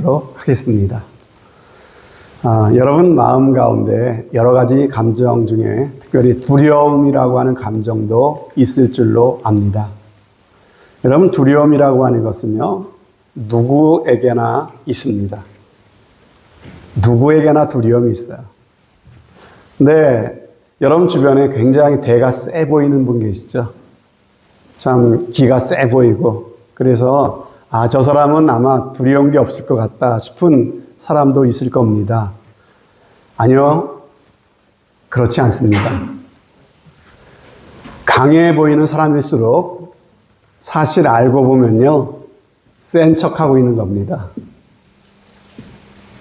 나누도록 하겠습니다. 여러분 마음 가운데 여러 가지 감정 중에 특별히 두려움이라고 하는 감정도 있을 줄로 압니다. 여러분, 두려움이라고 하는 것은요, 누구에게나 있습니다. 누구에게나 두려움이 있어요. 근데 여러분 주변에 굉장히 대가 세 보이는 분 계시죠? 참 기가 세 보이고, 그래서 저 사람은 아마 두려운 게 없을 것 같다 싶은 사람도 있을 겁니다. 아니요, 그렇지 않습니다. 강해 보이는 사람일수록 사실 알고 보면요, 센 척하고 있는 겁니다.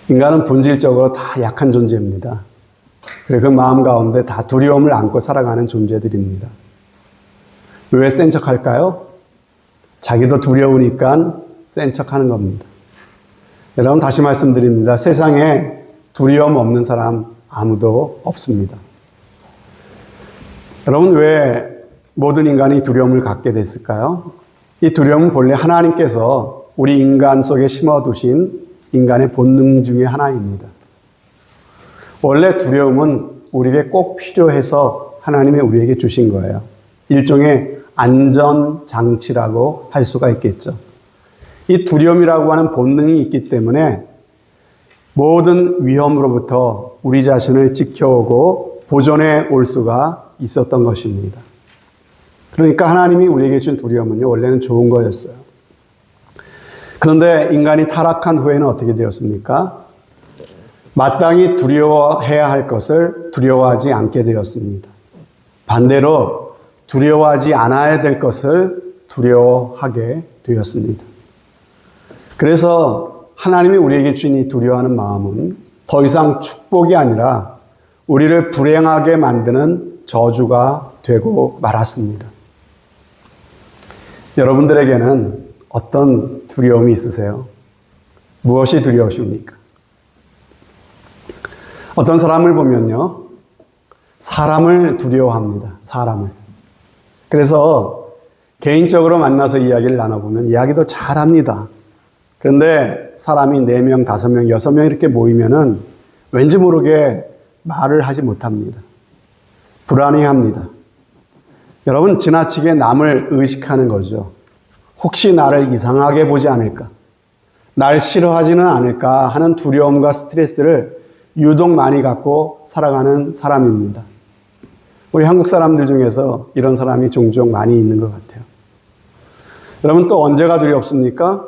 인간은 본질적으로 다 약한 존재입니다. 그리고 그 마음 가운데 다 두려움을 안고 살아가는 존재들입니다. 왜 센 척할까요? 자기도 두려우니까 센 척하는 겁니다. 여러분, 다시 말씀드립니다. 세상에 두려움 없는 사람 아무도 없습니다. 여러분, 왜 모든 인간이 두려움을 갖게 됐을까요? 이 두려움은 본래 하나님께서 우리 인간 속에 심어두신 인간의 본능 중에 하나입니다. 원래 두려움은 우리에게 꼭 필요해서 하나님이 우리에게 주신 거예요. 일종의 안전장치라고 할 수가 있겠죠. 이 두려움이라고 하는 본능이 있기 때문에 모든 위험으로부터 우리 자신을 지켜오고 보존해 올 수가 있었던 것입니다. 그러니까 하나님이 우리에게 준 두려움은요, 원래는 좋은 거였어요. 그런데 인간이 타락한 후에는 어떻게 되었습니까? 마땅히 두려워해야 할 것을 두려워하지 않게 되었습니다. 반대로 두려워하지 않아야 될 것을 두려워하게 되었습니다. 그래서 하나님이 우리에게 주신 이 두려워하는 마음은 더 이상 축복이 아니라 우리를 불행하게 만드는 저주가 되고 말았습니다. 여러분들에게는 어떤 두려움이 있으세요? 무엇이 두려우십니까? 어떤 사람을 보면요, 사람을 두려워합니다. 사람을. 그래서 개인적으로 만나서 이야기를 나눠보면 이야기도 잘합니다. 그런데 사람이 4명, 5명, 6명 이렇게 모이면은 왠지 모르게 말을 하지 못합니다. 불안해합니다. 여러분, 지나치게 남을 의식하는 거죠. 혹시 나를 이상하게 보지 않을까? 날 싫어하지는 않을까 하는 두려움과 스트레스를 유독 많이 갖고 살아가는 사람입니다. 우리 한국 사람들 중에서 이런 사람이 종종 많이 있는 것 같아요. 여러분, 또 언제가 두렵습니까?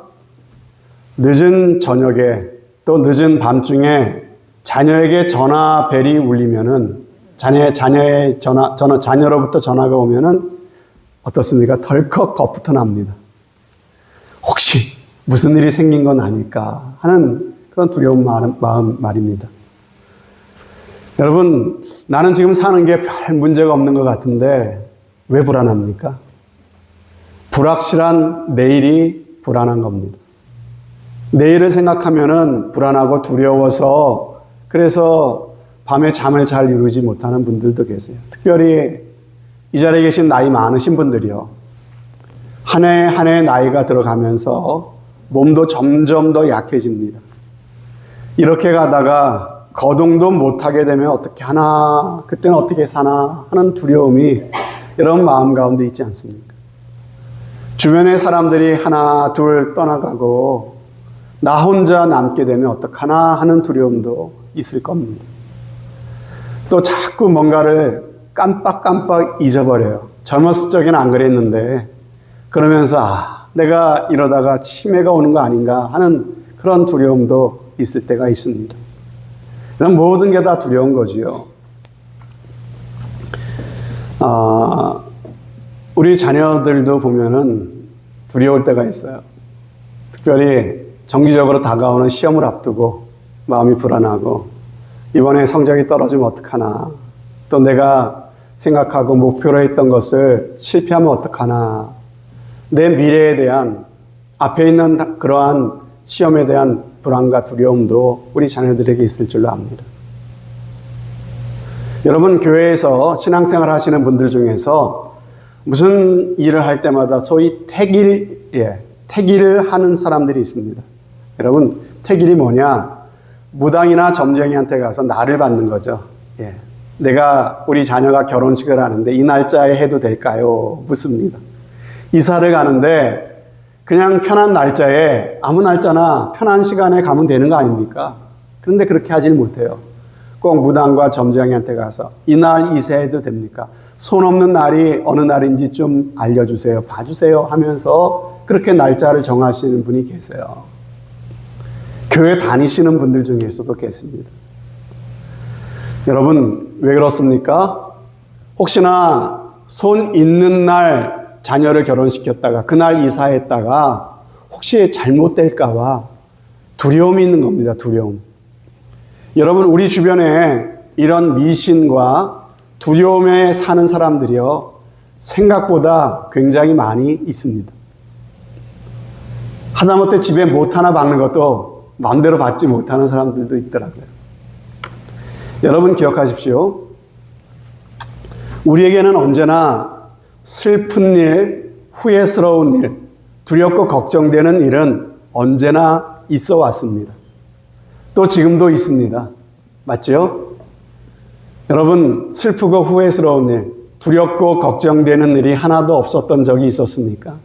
늦은 저녁에 또 늦은 밤중에 자녀에게 전화벨이 울리면은 자녀로부터 전화가 오면은 어떻습니까? 덜컥 겁부터 납니다. 혹시 무슨 일이 생긴 건 아닐까 하는 그런 두려운 마음 말입니다. 여러분, 나는 지금 사는 게 별 문제가 없는 것 같은데 왜 불안합니까? 불확실한 내일이 불안한 겁니다. 내일을 생각하면은 불안하고 두려워서 그래서 밤에 잠을 잘 이루지 못하는 분들도 계세요. 특별히 이 자리에 계신 나이 많으신 분들이요. 한 해 한 해 나이가 들어가면서 몸도 점점 더 약해집니다. 이렇게 가다가 거동도 못하게 되면 어떻게 하나, 그때는 어떻게 사나 하는 두려움이 이런 마음 가운데 있지 않습니까? 주변의 사람들이 하나 둘 떠나가고 나 혼자 남게 되면 어떡하나 하는 두려움도 있을 겁니다. 또 자꾸 뭔가를 깜빡깜빡 잊어버려요. 젊었을 적에는 안 그랬는데 그러면서 내가 이러다가 치매가 오는 거 아닌가 하는 그런 두려움도 있을 때가 있습니다. 이런 모든 게 다 두려운 거지요. 우리 자녀들도 보면은 두려울 때가 있어요. 특별히 정기적으로 다가오는 시험을 앞두고 마음이 불안하고 이번에 성적이 떨어지면 어떡하나, 또 내가 생각하고 목표로 했던 것을 실패하면 어떡하나, 내 미래에 대한 앞에 있는 그러한 시험에 대한 불안과 두려움도 우리 자녀들에게 있을 줄로 압니다. 여러분, 교회에서 신앙생활 하시는 분들 중에서 무슨 일을 할 때마다 소위 택일을 하는 사람들이 있습니다. 여러분, 택일이 뭐냐? 무당이나 점쟁이한테 가서 날을 받는 거죠. 예. 우리 자녀가 결혼식을 하는데 이 날짜에 해도 될까요? 묻습니다. 이사를 가는데 그냥 편한 날짜에 아무 날짜나 편한 시간에 가면 되는 거 아닙니까? 그런데 그렇게 하질 못해요. 꼭 무당과 점쟁이한테 가서 이날 이사해도 됩니까? 손 없는 날이 어느 날인지 좀 알려주세요. 봐주세요 하면서 그렇게 날짜를 정하시는 분이 계세요. 교회 다니시는 분들 중에서도 계십니다. 여러분, 왜 그렇습니까? 혹시나 손 있는 날 자녀를 결혼시켰다가 그날 이사했다가 혹시 잘못될까봐 두려움이 있는 겁니다. 두려움. 여러분, 우리 주변에 이런 미신과 두려움에 사는 사람들이요, 생각보다 굉장히 많이 있습니다. 하다못해 집에 못 하나 박는 것도 마음대로 받지 못하는 사람들도 있더라고요. 여러분 기억하십시오. 우리에게는 언제나 슬픈 일, 후회스러운 일, 두렵고 걱정되는 일은 언제나 있어 왔습니다. 또 지금도 있습니다. 맞죠? 여러분, 슬프고 후회스러운 일, 두렵고 걱정되는 일이 하나도 없었던 적이 있었습니까?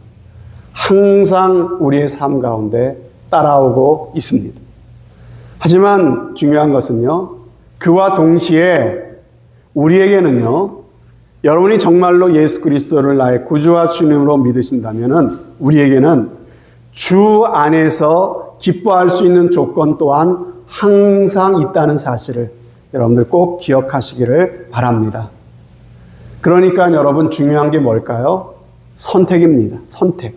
항상 우리의 삶 가운데 따라오고 있습니다. 하지만 중요한 것은요, 그와 동시에 우리에게는요, 여러분이 정말로 예수 그리스도를 나의 구주와 주님으로 믿으신다면은 우리에게는 주 안에서 기뻐할 수 있는 조건 또한 항상 있다는 사실을 여러분들 꼭 기억하시기를 바랍니다. 그러니까 여러분 중요한 게 뭘까요? 선택입니다. 선택.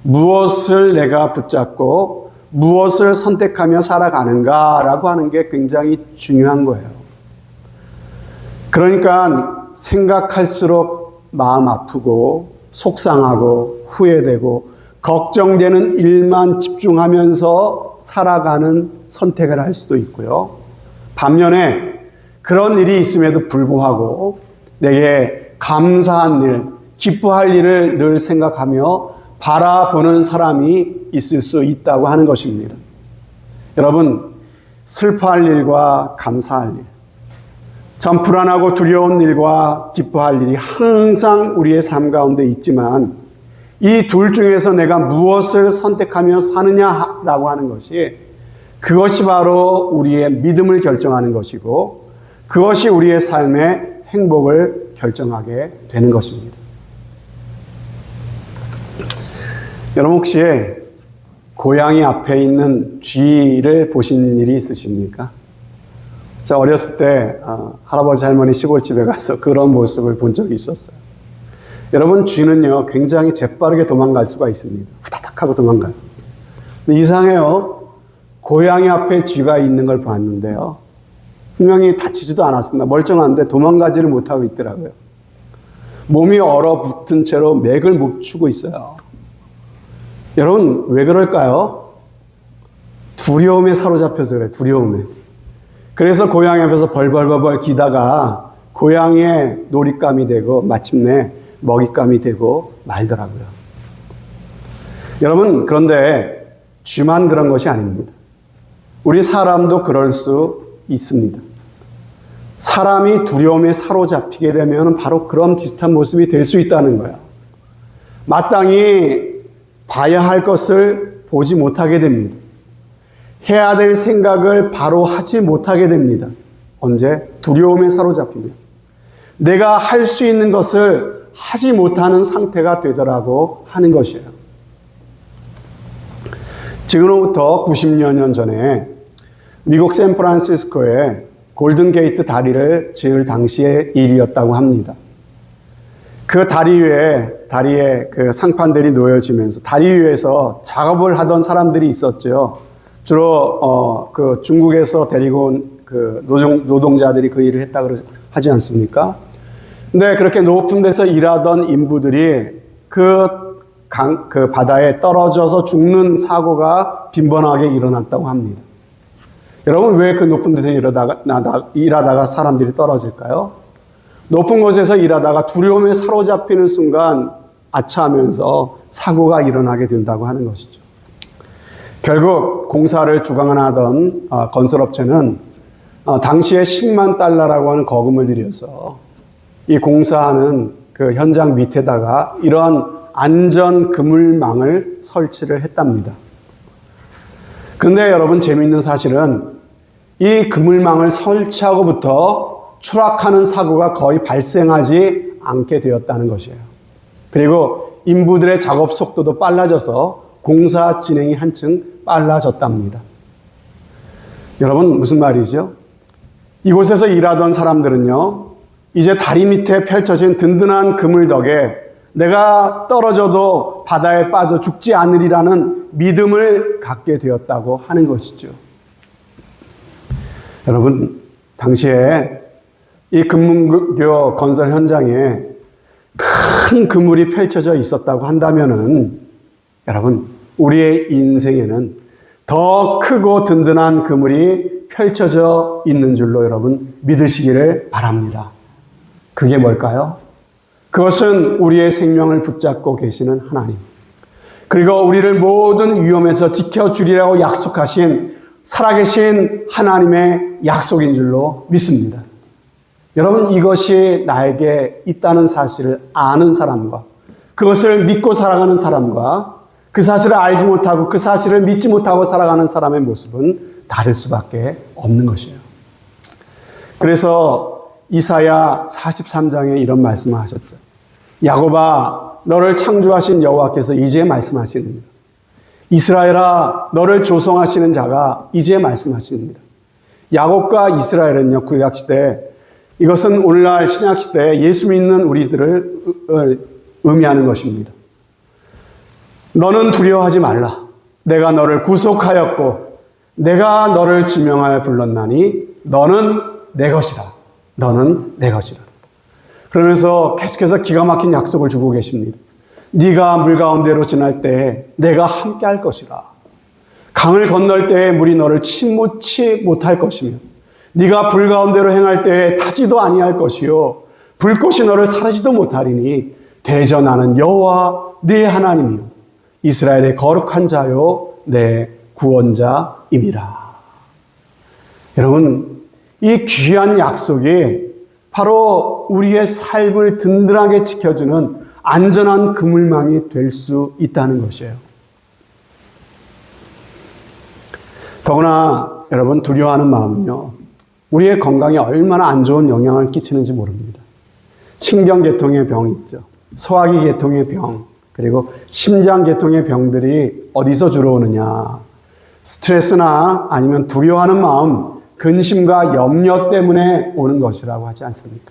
무엇을 내가 붙잡고 무엇을 선택하며 살아가는가라고 하는 게 굉장히 중요한 거예요. 그러니까 생각할수록 마음 아프고 속상하고 후회되고 걱정되는 일만 집중하면서 살아가는 선택을 할 수도 있고요. 반면에 그런 일이 있음에도 불구하고 내게 감사한 일, 기뻐할 일을 늘 생각하며 바라보는 사람이 있을 수 있다고 하는 것입니다. 여러분, 슬퍼할 일과 감사할 일, 참 불안하고 두려운 일과 기뻐할 일이 항상 우리의 삶 가운데 있지만 이 둘 중에서 내가 무엇을 선택하며 사느냐라고 하는 것이 그것이 바로 우리의 믿음을 결정하는 것이고 그것이 우리의 삶의 행복을 결정하게 되는 것입니다. 여러분 혹시 고양이 앞에 있는 쥐를 보신 일이 있으십니까? 저 어렸을 때 할아버지 할머니 시골집에 가서 그런 모습을 본 적이 있었어요. 여러분 쥐는요 굉장히 재빠르게 도망갈 수가 있습니다. 후다닥 하고 도망가요. 근데 이상해요. 고양이 앞에 쥐가 있는 걸 봤는데요. 분명히 다치지도 않았습니다. 멀쩡한데 도망가지를 못하고 있더라고요. 몸이 얼어붙은 채로 맥을 못 추고 있어요. 여러분 왜 그럴까요? 두려움에 사로잡혀서 그래요. 두려움에. 그래서 고양이 앞에서 벌벌벌 기다가 고양이의 놀잇감이 되고 마침내 먹잇감이 되고 말더라고요. 여러분 그런데 쥐만 그런 것이 아닙니다. 우리 사람도 그럴 수 있습니다. 사람이 두려움에 사로잡히게 되면 바로 그런 비슷한 모습이 될 수 있다는 거예요. 마땅히 봐야 할 것을 보지 못하게 됩니다. 해야 될 생각을 바로 하지 못하게 됩니다. 언제? 두려움에 사로잡히면. 내가 할 수 있는 것을 하지 못하는 상태가 되더라고 하는 것이에요. 지금으로부터 90여 년 전에 미국 샌프란시스코에 골든게이트 다리를 지을 당시의 일이었다고 합니다. 그 다리에 그 상판들이 놓여지면서 다리 위에서 작업을 하던 사람들이 있었죠. 주로 그 중국에서 데리고 온 그 노동자들이 그 일을 했다고 하지 않습니까? 근데 그렇게 높은 데서 일하던 인부들이 그 바다에 떨어져서 죽는 사고가 빈번하게 일어났다고 합니다. 여러분 왜 그 높은 데서 일하다가 사람들이 떨어질까요? 높은 곳에서 일하다가 두려움에 사로잡히는 순간 아차하면서 사고가 일어나게 된다고 하는 것이죠. 결국 공사를 주관하던 건설업체는 당시에 10만 달러라고 하는 거금을 들여서 이 공사하는 그 현장 밑에다가 이런 안전 그물망을 설치를 했답니다. 그런데 여러분, 재미있는 사실은 이 그물망을 설치하고부터 추락하는 사고가 거의 발생하지 않게 되었다는 것이에요. 그리고 인부들의 작업 속도도 빨라져서 공사 진행이 한층 빨라졌답니다. 여러분, 무슨 말이죠? 이곳에서 일하던 사람들은요, 이제 다리 밑에 펼쳐진 든든한 그물 덕에 내가 떨어져도 바다에 빠져 죽지 않으리라는 믿음을 갖게 되었다고 하는 것이죠. 여러분, 당시에 이 금문교 건설 현장에 큰 그물이 펼쳐져 있었다고 한다면은, 여러분, 우리의 인생에는 더 크고 든든한 그물이 펼쳐져 있는 줄로 여러분 믿으시기를 바랍니다. 그게 뭘까요? 그것은 우리의 생명을 붙잡고 계시는 하나님, 그리고 우리를 모든 위험에서 지켜주리라고 약속하신 살아계신 하나님의 약속인 줄로 믿습니다. 여러분, 이것이 나에게 있다는 사실을 아는 사람과 그것을 믿고 살아가는 사람과 그 사실을 알지 못하고 그 사실을 믿지 못하고 살아가는 사람의 모습은 다를 수밖에 없는 것이에요. 그래서 이사야 43장에 이런 말씀을 하셨죠. 야곱아, 너를 창조하신 여호와께서 이제 말씀하시느니라. 이스라엘아, 너를 조성하시는 자가 이제 말씀하시느니라. 야곱과 이스라엘은요, 구약시대, 이것은 오늘날 신약시대에 예수 믿는 우리들을 의미하는 것입니다. 너는 두려워하지 말라. 내가 너를 구속하였고 내가 너를 지명하여 불렀나니 너는 내 것이라. 너는 내 것이라. 그러면서 계속해서 기가 막힌 약속을 주고 계십니다. 네가 물 가운데로 지날 때에 내가 함께 할 것이라. 강을 건널 때에 물이 너를 침몰치 못할 것이며 네가 불 가운데로 행할 때에 타지도 아니할 것이요 불꽃이 너를 사르지도 못하리니 대저 나는 여호와 네 하나님이요 이스라엘의 거룩한 자요 내 구원자임이라. 여러분, 이 귀한 약속이 바로 우리의 삶을 든든하게 지켜주는 안전한 그물망이 될 수 있다는 것이에요. 더구나 여러분, 두려워하는 마음은요, 우리의 건강에 얼마나 안 좋은 영향을 끼치는지 모릅니다. 신경계통의 병이 있죠. 소화기 계통의 병, 그리고 심장계통의 병들이 어디서 주로 오느냐. 스트레스나 아니면 두려워하는 마음, 근심과 염려 때문에 오는 것이라고 하지 않습니까?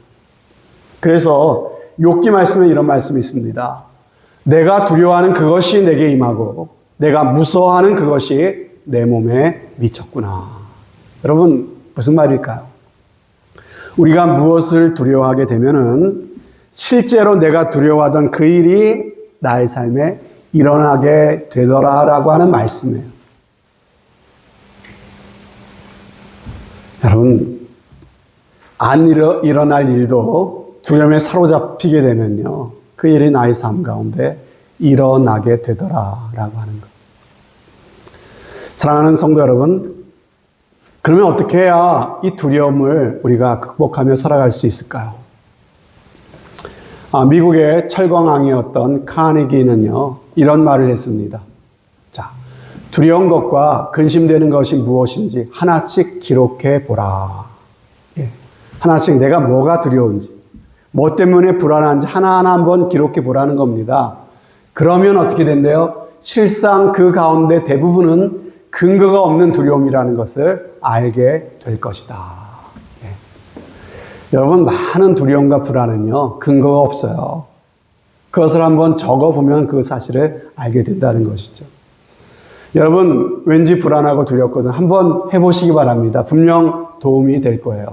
그래서 욥기 말씀에 이런 말씀이 있습니다. 내가 두려워하는 그것이 내게 임하고 내가 무서워하는 그것이 내 몸에 미쳤구나. 여러분, 무슨 말일까요? 우리가 무엇을 두려워하게 되면은 실제로 내가 두려워하던 그 일이 나의 삶에 일어나게 되더라라고 하는 말씀이에요. 여러분, 안 일어날 일도 두려움에 사로잡히게 되면요, 그 일이 나의 삶 가운데 일어나게 되더라라고 하는 것. 사랑하는 성도 여러분, 그러면 어떻게 해야 이 두려움을 우리가 극복하며 살아갈 수 있을까요? 미국의 철강왕이었던 카네기는요, 이런 말을 했습니다. 자, 두려운 것과 근심되는 것이 무엇인지 하나씩 기록해 보라. 예, 하나씩 내가 뭐가 두려운지, 뭐 때문에 불안한지 하나하나 한번 기록해 보라는 겁니다. 그러면 어떻게 된대요? 실상 그 가운데 대부분은 근거가 없는 두려움이라는 것을 알게 될 것이다. 예. 여러분, 많은 두려움과 불안은요, 근거가 없어요. 그것을 한번 적어보면 그 사실을 알게 된다는 것이죠. 여러분, 왠지 불안하고 두렵거든 한번 해보시기 바랍니다. 분명 도움이 될 거예요.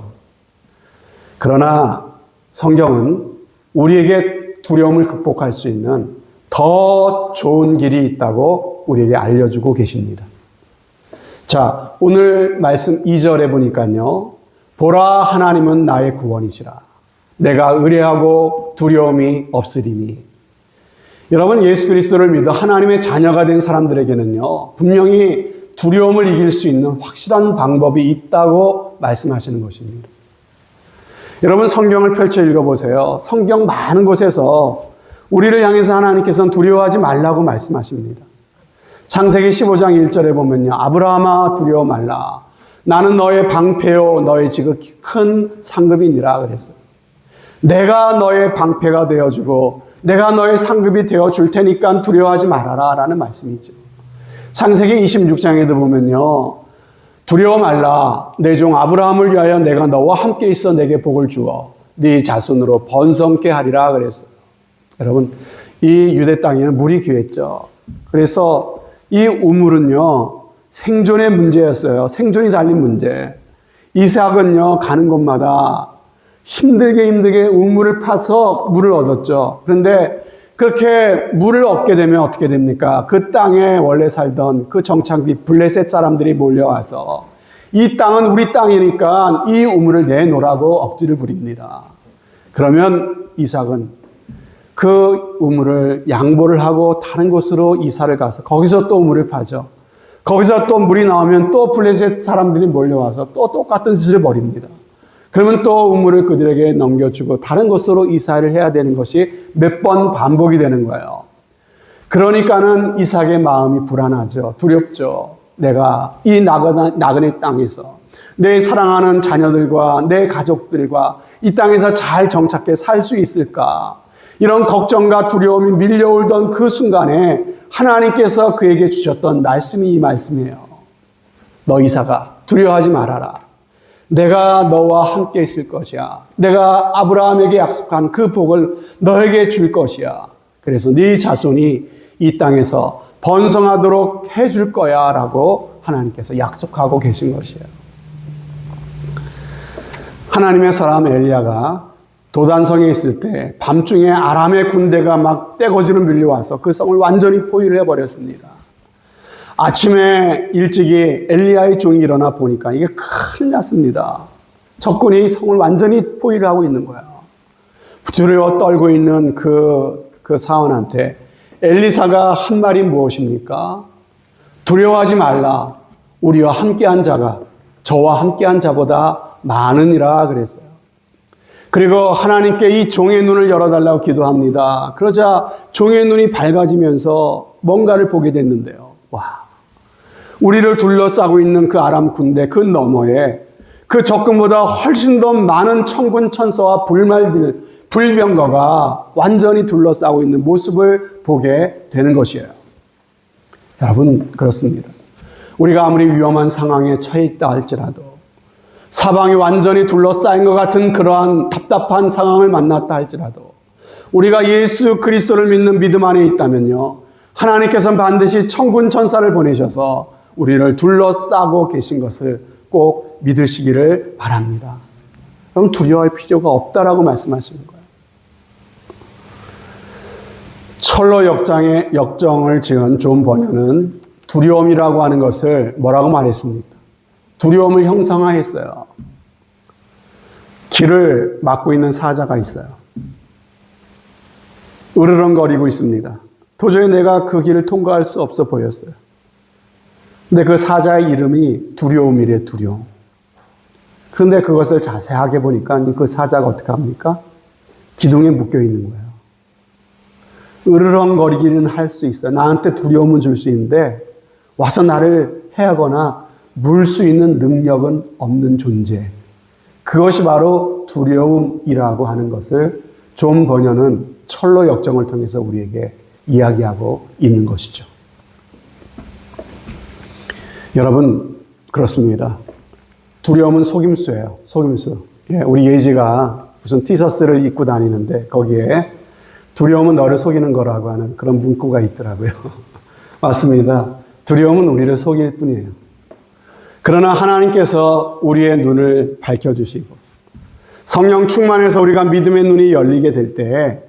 그러나 성경은 우리에게 두려움을 극복할 수 있는 더 좋은 길이 있다고 우리에게 알려주고 계십니다. 자, 오늘 말씀 2절에 보니까요, 보라, 하나님은 나의 구원이시라. 내가 의뢰하고 두려움이 없으리니. 여러분, 예수 그리스도를 믿어 하나님의 자녀가 된 사람들에게는요, 분명히 두려움을 이길 수 있는 확실한 방법이 있다고 말씀하시는 것입니다. 여러분, 성경을 펼쳐 읽어보세요. 성경 많은 곳에서 우리를 향해서 하나님께서는 두려워하지 말라고 말씀하십니다. 창세기 15장 1절에 보면요, 아브라함아 두려워 말라. 나는 너의 방패요 너의 지극히 큰 상급이니라 그랬어요. 내가 너의 방패가 되어주고 내가 너의 상급이 되어줄 테니까 두려워하지 말아라 라는 말씀이죠. 창세기 26장에도 보면요, 두려워 말라. 내 종 아브라함을 위하여 내가 너와 함께 있어 내게 복을 주어 네 자손으로 번성케 하리라 그랬어요. 여러분, 이 유대 땅에는 물이 귀했죠. 그래서 이 우물은요, 생존의 문제였어요. 생존이 달린 문제. 이삭은요, 가는 곳마다 힘들게 우물을 파서 물을 얻었죠. 그런데 그렇게 물을 얻게 되면 어떻게 됩니까? 그 땅에 원래 살던 그 정착비 블레셋 사람들이 몰려와서 이 땅은 우리 땅이니까 이 우물을 내놓으라고 억지를 부립니다. 그러면 이삭은 그 우물을 양보를 하고 다른 곳으로 이사를 가서 거기서 또 우물을 파죠. 거기서 또 물이 나오면 또 블레셋 사람들이 몰려와서 또 똑같은 짓을 벌입니다. 그러면 또 우물을 그들에게 넘겨주고 다른 곳으로 이사를 해야 되는 것이 몇 번 반복이 되는 거예요. 그러니까는 이삭의 마음이 불안하죠. 두렵죠. 내가 이 나그네 땅에서 내 사랑하는 자녀들과 내 가족들과 이 땅에서 잘 정착해 살 수 있을까? 이런 걱정과 두려움이 밀려오던 그 순간에 하나님께서 그에게 주셨던 말씀이 이 말씀이에요. 너 이삭아, 두려워하지 말아라. 내가 너와 함께 있을 것이야. 내가 아브라함에게 약속한 그 복을 너에게 줄 것이야. 그래서 네 자손이 이 땅에서 번성하도록 해줄 거야 라고 하나님께서 약속하고 계신 것이에요. 하나님의 사람 엘리야가 도단성에 있을 때 밤중에 아람의 군대가 막 떼거지로 밀려와서 그 성을 완전히 포위를 해버렸습니다. 아침에 일찍이 엘리야의 종이 일어나 보니까 이게 큰일 났습니다. 적군이 성을 완전히 포위를 하고 있는 거예요. 두려워 떨고 있는 그 사원한테 엘리사가 한 말이 무엇입니까? 두려워하지 말라. 우리와 함께한 자가 저와 함께한 자보다 많으니라 그랬어요. 그리고 하나님께 이 종의 눈을 열어달라고 기도합니다. 그러자 종의 눈이 밝아지면서 뭔가를 보게 됐는데요. 와, 우리를 둘러싸고 있는 그 아람 군대 그 너머에 그 적군보다 훨씬 더 많은 천군 천사와 불병거가 완전히 둘러싸고 있는 모습을 보게 되는 것이에요. 여러분, 그렇습니다. 우리가 아무리 위험한 상황에 처해 있다 할지라도, 사방이 완전히 둘러싸인 것 같은 그러한 답답한 상황을 만났다 할지라도, 우리가 예수 그리스도를 믿는 믿음 안에 있다면요, 하나님께서는 반드시 천군 천사를 보내셔서 우리를 둘러싸고 계신 것을 꼭 믿으시기를 바랍니다. 그럼 두려워할 필요가 없다라고 말씀하시는 거예요. 철로 역정을 지은 존 버녀는 두려움이라고 하는 것을 뭐라고 말했습니까? 두려움을 형상화했어요. 길을 막고 있는 사자가 있어요. 으르렁거리고 있습니다. 도저히 내가 그 길을 통과할 수 없어 보였어요. 근데 그 사자의 이름이 두려움이래, 두려움. 그런데 그것을 자세하게 보니까 그 사자가 어떻게 합니까? 기둥에 묶여 있는 거예요. 으르렁거리기는 할 수 있어. 나한테 두려움은 줄 수 있는데 와서 나를 해하거나 물 수 있는 능력은 없는 존재. 그것이 바로 두려움이라고 하는 것을 존 버녀는 철로 역정을 통해서 우리에게 이야기하고 있는 것이죠. 여러분, 그렇습니다. 두려움은 속임수예요. 속임수. 예, 우리 예지가 무슨 티셔츠를 입고 다니는데 거기에 두려움은 너를 속이는 거라고 하는 그런 문구가 있더라고요. 맞습니다. 두려움은 우리를 속일 뿐이에요. 그러나 하나님께서 우리의 눈을 밝혀주시고 성령 충만해서 우리가 믿음의 눈이 열리게 될 때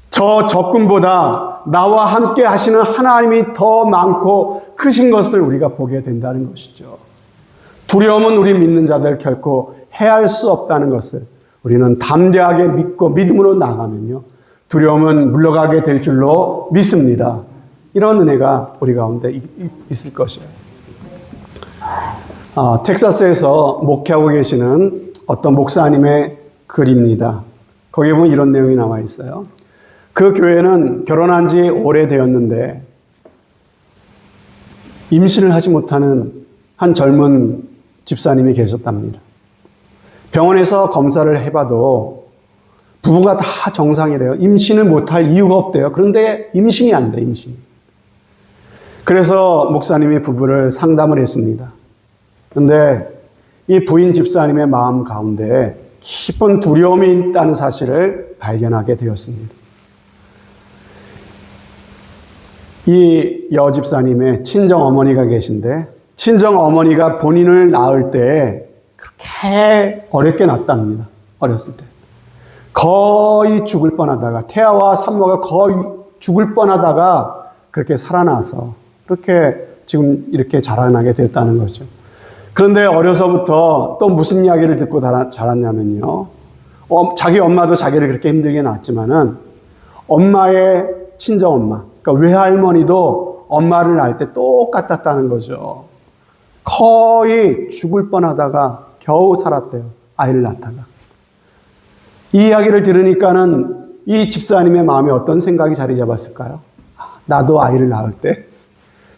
저 적군보다 나와 함께 하시는 하나님이 더 많고 크신 것을 우리가 보게 된다는 것이죠. 두려움은 우리 믿는 자들 결코 해할 수 없다는 것을 우리는 담대하게 믿고 믿음으로 나가면요, 두려움은 물러가게 될 줄로 믿습니다. 이런 은혜가 우리 가운데 있을 것이에요. 텍사스에서 목회하고 계시는 어떤 목사님의 글입니다. 거기에 보면 이런 내용이 나와 있어요. 그 교회는 결혼한 지 오래되었는데 임신을 하지 못하는 한 젊은 집사님이 계셨답니다. 병원에서 검사를 해봐도 부부가 다 정상이래요. 임신을 못할 이유가 없대요. 그런데 임신이 안 돼, 임신이. 그래서 목사님이 부부를 상담을 했습니다. 그런데 이 부인 집사님의 마음 가운데 깊은 두려움이 있다는 사실을 발견하게 되었습니다. 이 여집사님의 친정어머니가 계신데 친정어머니가 본인을 낳을 때 그렇게 어렵게 낳았답니다. 어렸을 때. 거의 죽을 뻔하다가 태아와 산모가 거의 죽을 뻔하다가 그렇게 살아나서 그렇게 지금 이렇게 자라나게 됐다는 거죠. 그런데 어려서부터 또 무슨 이야기를 듣고 자랐냐면요. 자기 엄마도 자기를 그렇게 힘들게 낳았지만은 엄마의 친정엄마, 그러니까 외할머니도 엄마를 낳을 때 똑같았다는 거죠. 거의 죽을 뻔하다가 겨우 살았대요. 아이를 낳다가. 이 이야기를 들으니까는 이 집사님의 마음에 어떤 생각이 자리 잡았을까요? 나도 아이를 낳을 때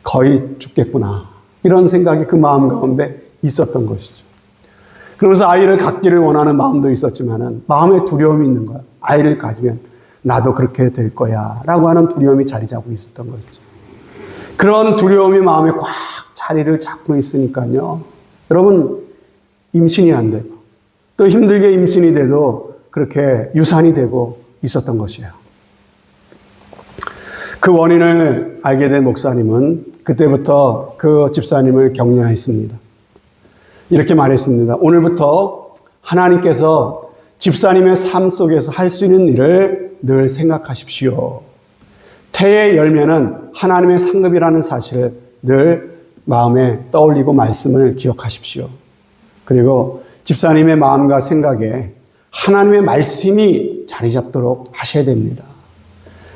거의 죽겠구나. 이런 생각이 그 마음 가운데 있었던 것이죠. 그러면서 아이를 갖기를 원하는 마음도 있었지만은 마음에 두려움이 있는 거야. 아이를 가지면 나도 그렇게 될 거야. 라고 하는 두려움이 자리 잡고 있었던 것이죠. 그런 두려움이 마음에 꽉 자리를 잡고 있으니까요. 여러분, 임신이 안 되고 또 힘들게 임신이 돼도 그렇게 유산이 되고 있었던 것이에요. 그 원인을 알게 된 목사님은 그때부터 그 집사님을 격려했습니다. 이렇게 말했습니다. 오늘부터 하나님께서 집사님의 삶 속에서 할 수 있는 일을 늘 생각하십시오. 태의 열매는 하나님의 상급이라는 사실을 늘 마음에 떠올리고 말씀을 기억하십시오. 그리고 집사님의 마음과 생각에 하나님의 말씀이 자리 잡도록 하셔야 됩니다.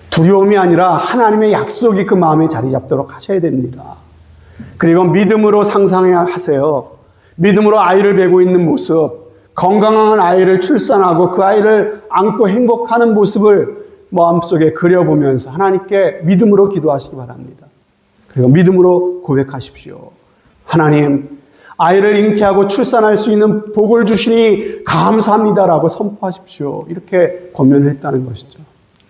두려움이 아니라 하나님의 약속이 그 마음에 자리 잡도록 하셔야 됩니다. 그리고 믿음으로 상상하세요. 믿음으로 아이를 베고 있는 모습, 건강한 아이를 출산하고 그 아이를 안고 행복하는 모습을 마음속에 그려보면서 하나님께 믿음으로 기도하시기 바랍니다. 그리고 믿음으로 고백하십시오. 하나님, 아이를 잉태하고 출산할 수 있는 복을 주시니 감사합니다라고 선포하십시오. 이렇게 권면을 했다는 것이죠.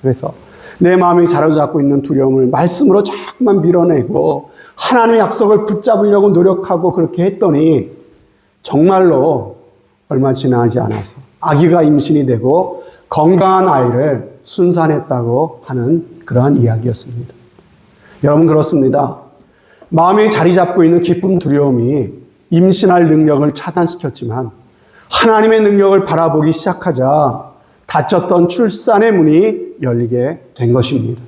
그래서 내 마음이 자로잡고 있는 두려움을 말씀으로 자꾸만 밀어내고 하나님의 약속을 붙잡으려고 노력하고 그렇게 했더니 정말로 얼마 지나지 않아서 아기가 임신이 되고 건강한 아이를 순산했다고 하는 그러한 이야기였습니다. 여러분, 그렇습니다. 마음에 자리 잡고 있는 기쁨, 두려움이 임신할 능력을 차단시켰지만 하나님의 능력을 바라보기 시작하자 닫혔던 출산의 문이 열리게 된 것입니다.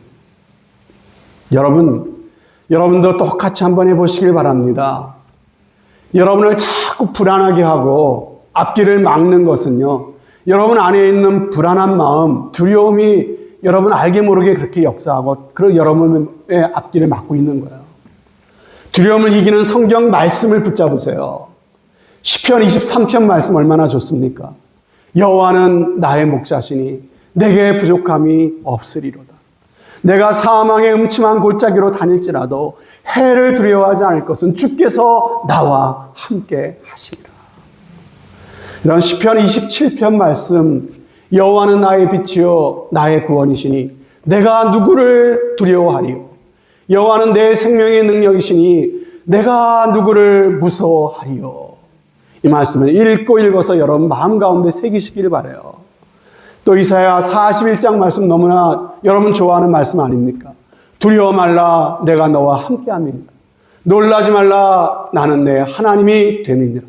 여러분도 똑같이 한번 해보시길 바랍니다. 여러분을 자꾸 불안하게 하고 앞길을 막는 것은요, 여러분 안에 있는 불안한 마음, 두려움이 여러분 알게 모르게 그렇게 역사하고 그리고 여러분의 앞길을 막고 있는 거예요. 두려움을 이기는 성경 말씀을 붙잡으세요. 시편 23편 말씀 얼마나 좋습니까? 여호와는 나의 목자시니 내게 부족함이 없으리로다. 내가 사망의 음침한 골짜기로 다닐지라도 해를 두려워하지 않을 것은 주께서 나와 함께 하시리라. 이런 시편 27편 말씀, 여호와는 나의 빛이요 나의 구원이시니 내가 누구를 두려워하리요. 여호와는 내 생명의 능력이시니 내가 누구를 무서워하리요. 이 말씀을 읽고 읽어서 여러분 마음 가운데 새기시길 바라요. 또 이사야 41장 말씀 너무나 여러분 좋아하는 말씀 아닙니까? 두려워 말라, 내가 너와 함께함이니라. 놀라지 말라, 나는 내 하나님이 됨이니라.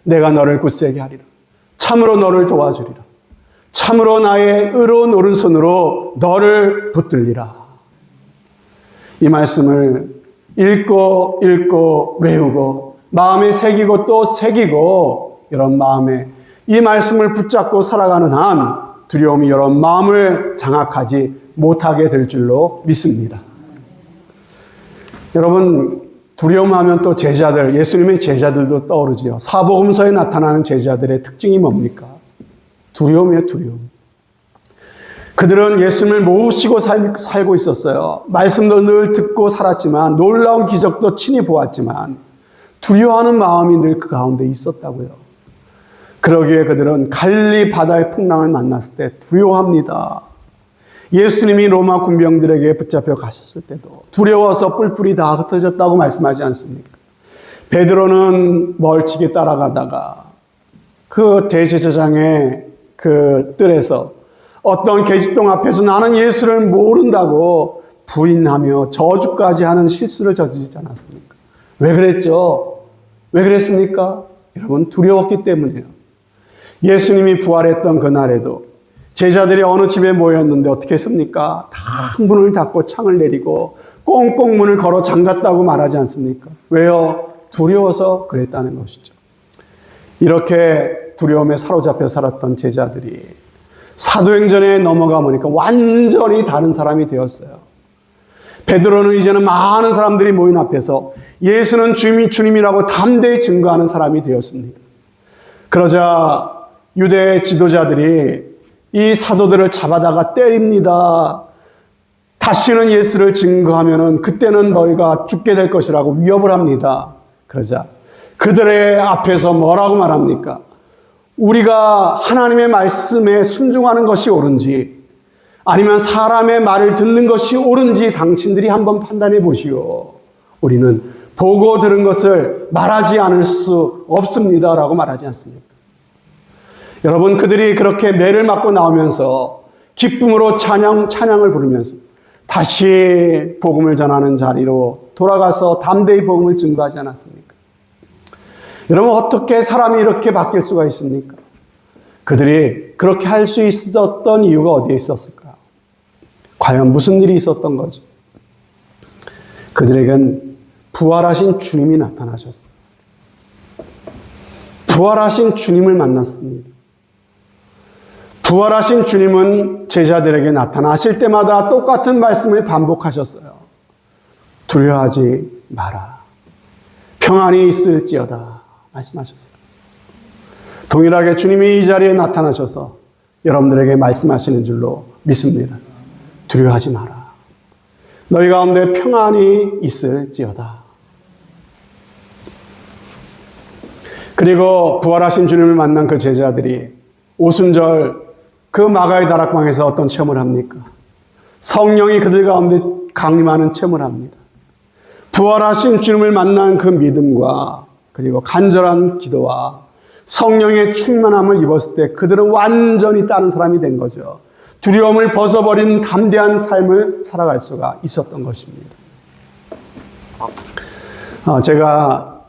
내가 너를 굳세게 하리라. 참으로 너를 도와주리라. 참으로 나의 의로운 오른손으로 너를 붙들리라. 이 말씀을 읽고 외우고 마음에 새기고 또 새기고 이런 마음에 이 말씀을 붙잡고 살아가는 한 두려움이 여러분 마음을 장악하지 못하게 될 줄로 믿습니다. 여러분, 두려움하면 또 제자들, 예수님의 제자들도 떠오르지요. 사복음서에 나타나는 제자들의 특징이 뭡니까? 두려움이에요, 두려움. 그들은 예수님을 모시고 살고 있었어요. 말씀도 늘 듣고 살았지만, 놀라운 기적도 친히 보았지만, 두려워하는 마음이 늘 그 가운데 있었다고요. 그러기에 그들은 갈릴리 바다의 풍랑을 만났을 때 두려워합니다. 예수님이 로마 군병들에게 붙잡혀 가셨을 때도 두려워서 뿔뿔이 다 흩어졌다고 말씀하지 않습니까? 베드로는 멀찍이 따라가다가 그 대제사장의 그 뜰에서 어떤 계집동 앞에서 나는 예수를 모른다고 부인하며 저주까지 하는 실수를 저지르지 않았습니까? 왜 그랬죠? 왜 그랬습니까? 여러분, 두려웠기 때문이에요. 예수님이 부활했던 그날에도 제자들이 어느 집에 모였는데 어떻게 했습니까? 다 문을 닫고 창을 내리고 꽁꽁 문을 걸어 잠갔다고 말하지 않습니까? 왜요? 두려워서 그랬다는 것이죠. 이렇게 두려움에 사로잡혀 살았던 제자들이 사도행전에 넘어가 보니까 완전히 다른 사람이 되었어요. 베드로는 이제는 많은 사람들이 모인 앞에서 예수는 주님이라고 담대히 증거하는 사람이 되었습니다. 그러자 유대 지도자들이 이 사도들을 잡아다가 때립니다. 다시는 예수를 증거하면은 그때는 너희가 죽게 될 것이라고 위협을 합니다. 그러자 그들의 앞에서 뭐라고 말합니까? 우리가 하나님의 말씀에 순종하는 것이 옳은지 아니면 사람의 말을 듣는 것이 옳은지 당신들이 한번 판단해 보시오. 우리는 보고 들은 것을 말하지 않을 수 없습니다라고 말하지 않습니까? 여러분, 그들이 그렇게 매를 맞고 나오면서 기쁨으로 찬양을 부르면서 다시 복음을 전하는 자리로 돌아가서 담대히 복음을 증거하지 않았습니까? 여러분, 어떻게 사람이 이렇게 바뀔 수가 있습니까? 그들이 그렇게 할 수 있었던 이유가 어디에 있었을까요? 과연 무슨 일이 있었던 거죠? 그들에겐 부활하신 주님이 나타나셨어요. 부활하신 주님을 만났습니다. 부활하신 주님은 제자들에게 나타나실 때마다 똑같은 말씀을 반복하셨어요. 두려워하지 마라. 평안이 있을지어다 말씀하셨어요. 동일하게 주님이 이 자리에 나타나셔서 여러분들에게 말씀하시는 줄로 믿습니다. 두려워하지 마라. 너희 가운데 평안이 있을지어다. 그리고 부활하신 주님을 만난 그 제자들이 오순절 그 마가의 다락방에서 어떤 체험을 합니까? 성령이 그들 가운데 강림하는 체험을 합니다. 부활하신 주님을 만난 그 믿음과 그리고 간절한 기도와 성령의 충만함을 입었을 때 그들은 완전히 다른 사람이 된 거죠. 두려움을 벗어버린 담대한 삶을 살아갈 수가 있었던 것입니다. 제가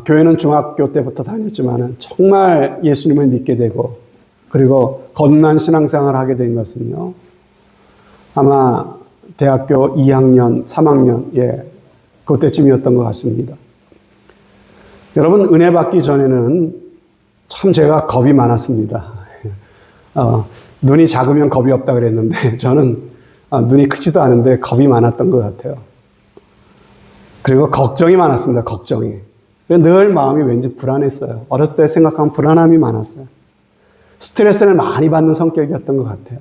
교회는 중학교 때부터 다녔지만 정말 예수님을 믿게 되고 그리고 거듭난 신앙생활을 하게 된 것은요. 아마 대학교 2학년, 3학년, 그때쯤이었던 것 같습니다. 여러분, 은혜 받기 전에는 참 제가 겁이 많았습니다. 눈이 작으면 겁이 없다 그랬는데 저는 눈이 크지도 않은데 겁이 많았던 것 같아요. 그리고 걱정이 많았습니다. 걱정이. 늘 마음이 왠지 불안했어요. 어렸을 때 생각하면 불안함이 많았어요. 스트레스를 많이 받는 성격이었던 것 같아요.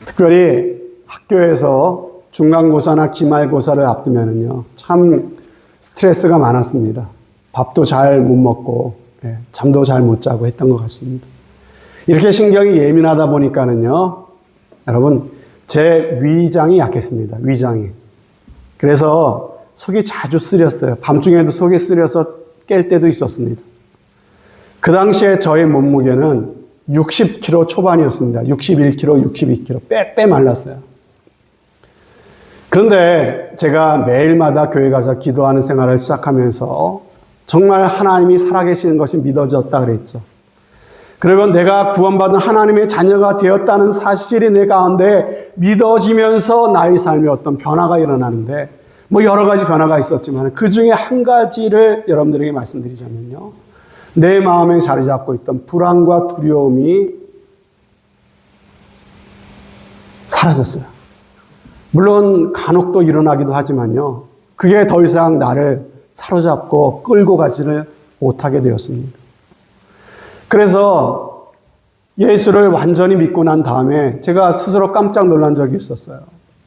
특별히 학교에서 중간고사나 기말고사를 앞두면은요, 참 스트레스가 많았습니다. 밥도 잘 못 먹고, 잠도 잘 못 자고 했던 것 같습니다. 이렇게 신경이 예민하다 보니까는요, 여러분, 제 위장이 약했습니다. 위장이. 그래서 속이 자주 쓰렸어요. 밤중에도 속이 쓰려서 깰 때도 있었습니다. 그 당시에 저의 몸무게는 60kg 초반이었습니다. 61kg, 62kg. 빼빼 말랐어요. 그런데 제가 매일마다 교회 가서 기도하는 생활을 시작하면서 정말 하나님이 살아계시는 것이 믿어졌다 그랬죠. 그리고 내가 구원받은 하나님의 자녀가 되었다는 사실이 내 가운데 믿어지면서 나의 삶에 어떤 변화가 일어나는데 여러 가지 변화가 있었지만 그 중에 한 가지를 여러분들에게 말씀드리자면요. 내 마음에 자리 잡고 있던 불안과 두려움이 사라졌어요. 물론 간혹 또 일어나기도 하지만요. 그게 더 이상 나를 사로잡고 끌고 가지를 못하게 되었습니다. 그래서 예수를 완전히 믿고 난 다음에 제가 스스로 깜짝 놀란 적이 있었어요.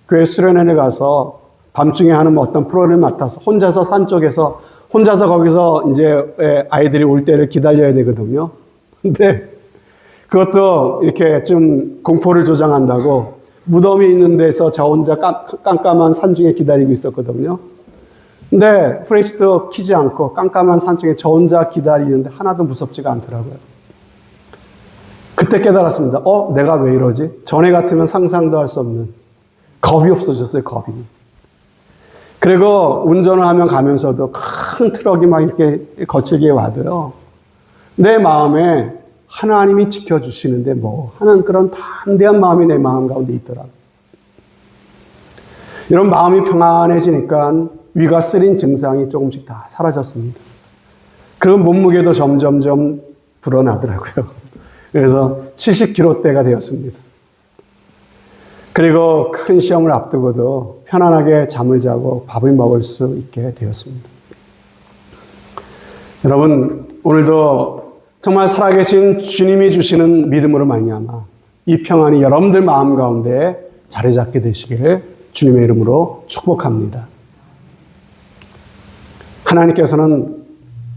교회 수련회에 가서 밤중에 하는 어떤 프로그램을 맡아서 혼자서 산 쪽에서 혼자서 거기서 이제 아이들이 올 때를 기다려야 되거든요. 근데 그것도 이렇게 좀 공포를 조장한다고 무덤이 있는 데서 저 혼자 깜깜한 산중에 기다리고 있었거든요. 근데 프레시도 키지 않고 깜깜한 산중에 저 혼자 기다리는데 하나도 무섭지가 않더라고요. 그때 깨달았습니다. 내가 왜 이러지? 전에 같으면 상상도 할 수 없는 겁이 없어졌어요, 겁이. 그리고 운전을 하면 가면서도 큰 트럭이 막 이렇게 거칠게 와도요. 내 마음에 하나님이 지켜주시는데 뭐 하는 그런 담대한 마음이 내 마음 가운데 있더라고요. 이런 마음이 평안해지니까 위가 쓰린 증상이 조금씩 다 사라졌습니다. 그리고 몸무게도 점점점 불어나더라고요. 그래서 70kg대가 되었습니다. 그리고 큰 시험을 앞두고도 편안하게 잠을 자고 밥을 먹을 수 있게 되었습니다. 여러분, 오늘도 정말 살아계신 주님이 주시는 믿음으로 말미암아 이 평안이 여러분들 마음 가운데 자리 잡게 되시기를 주님의 이름으로 축복합니다. 하나님께서는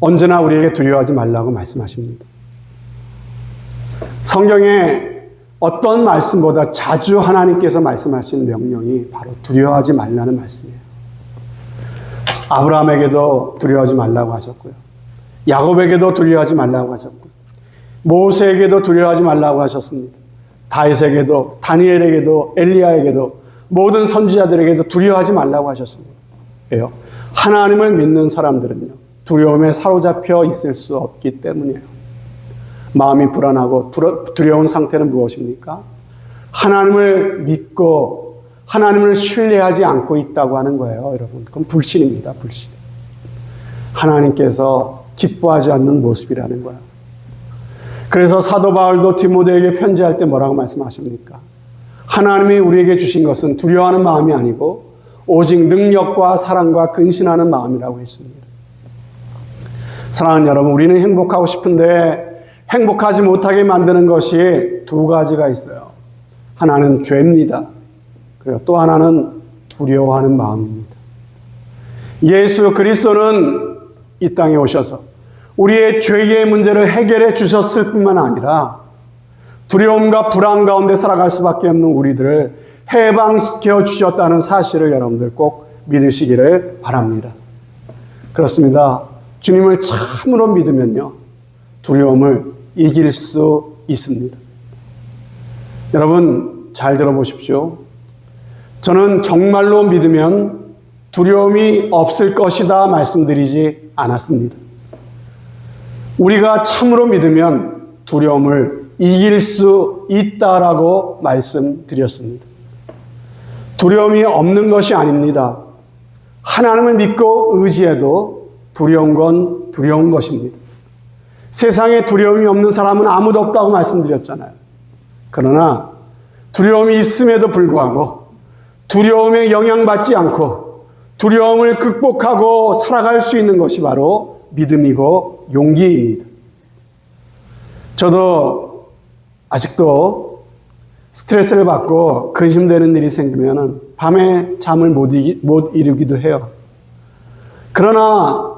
언제나 우리에게 두려워하지 말라고 말씀하십니다. 성경에 어떤 말씀보다 자주 하나님께서 말씀하신 명령이 바로 두려워하지 말라는 말씀이에요. 아브라함에게도 두려워하지 말라고 하셨고요. 야곱에게도 두려워하지 말라고 하셨고요. 모세에게도 두려워하지 말라고 하셨습니다. 다윗에게도, 다니엘에게도, 엘리야에게도, 모든 선지자들에게도 두려워하지 말라고 하셨습니다. 왜요? 하나님을 믿는 사람들은요, 두려움에 사로잡혀 있을 수 없기 때문이에요. 마음이 불안하고 두려운 상태는 무엇입니까? 하나님을 믿고 하나님을 신뢰하지 않고 있다고 하는 거예요, 여러분. 그건 불신입니다, 불신. 하나님께서 기뻐하지 않는 모습이라는 거예요. 그래서 사도 바울도 디모데에게 편지할 때 뭐라고 말씀하십니까? 하나님이 우리에게 주신 것은 두려워하는 마음이 아니고 오직 능력과 사랑과 근신하는 마음이라고 했습니다. 사랑하는 여러분, 우리는 행복하고 싶은데 행복하지 못하게 만드는 것이 두 가지가 있어요. 하나는 죄입니다. 그리고 또 하나는 두려워하는 마음입니다. 예수 그리스도는 이 땅에 오셔서 우리의 죄의 문제를 해결해 주셨을 뿐만 아니라 두려움과 불안 가운데 살아갈 수밖에 없는 우리들을 해방시켜 주셨다는 사실을 여러분들 꼭 믿으시기를 바랍니다. 그렇습니다. 주님을 참으로 믿으면요, 두려움을 이길 수 있습니다. 여러분 잘 들어보십시오. 저는 정말로 믿으면 두려움이 없을 것이다 말씀드리지 않았습니다. 우리가 참으로 믿으면 두려움을 이길 수 있다라고 말씀드렸습니다. 두려움이 없는 것이 아닙니다. 하나님을 믿고 의지해도 두려운 건 두려운 것입니다. 세상에 두려움이 없는 사람은 아무도 없다고 말씀드렸잖아요. 그러나 두려움이 있음에도 불구하고 두려움에 영향받지 않고 두려움을 극복하고 살아갈 수 있는 것이 바로 믿음이고 용기입니다. 저도 아직도 스트레스를 받고 근심되는 일이 생기면 밤에 잠을 못 이루기도 해요. 그러나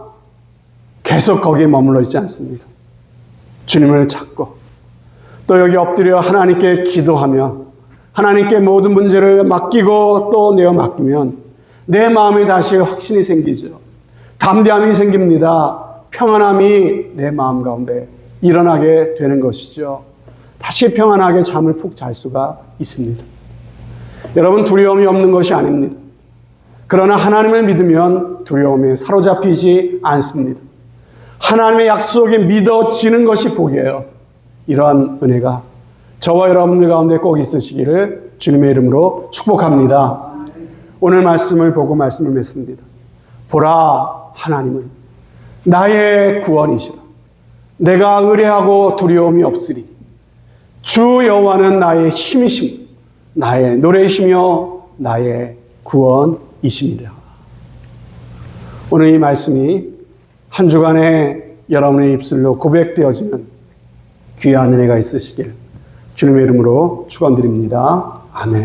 계속 거기에 머물러 있지 않습니다. 주님을 찾고 또 여기 엎드려 하나님께 기도하며 하나님께 모든 문제를 맡기고 또 내어 맡기면 내 마음에 다시 확신이 생기죠. 담대함이 생깁니다. 평안함이 내 마음 가운데 일어나게 되는 것이죠. 다시 평안하게 잠을 푹 잘 수가 있습니다. 여러분, 두려움이 없는 것이 아닙니다. 그러나 하나님을 믿으면 두려움에 사로잡히지 않습니다. 하나님의 약속이 믿어지는 것이 복이에요. 이러한 은혜가 저와 여러분들 가운데 꼭 있으시기를 주님의 이름으로 축복합니다. 오늘 말씀을 보고 말씀을 맺습니다. 보라, 하나님은 나의 구원이시라. 내가 의뢰하고 두려움이 없으리. 주 여호와는 나의 힘이십니다. 나의 노래이시며 나의 구원이십니다. 오늘 이 말씀이 한 주간에 여러분의 입술로 고백되어지는 귀한 은혜가 있으시길 주님의 이름으로 축원드립니다. 아멘.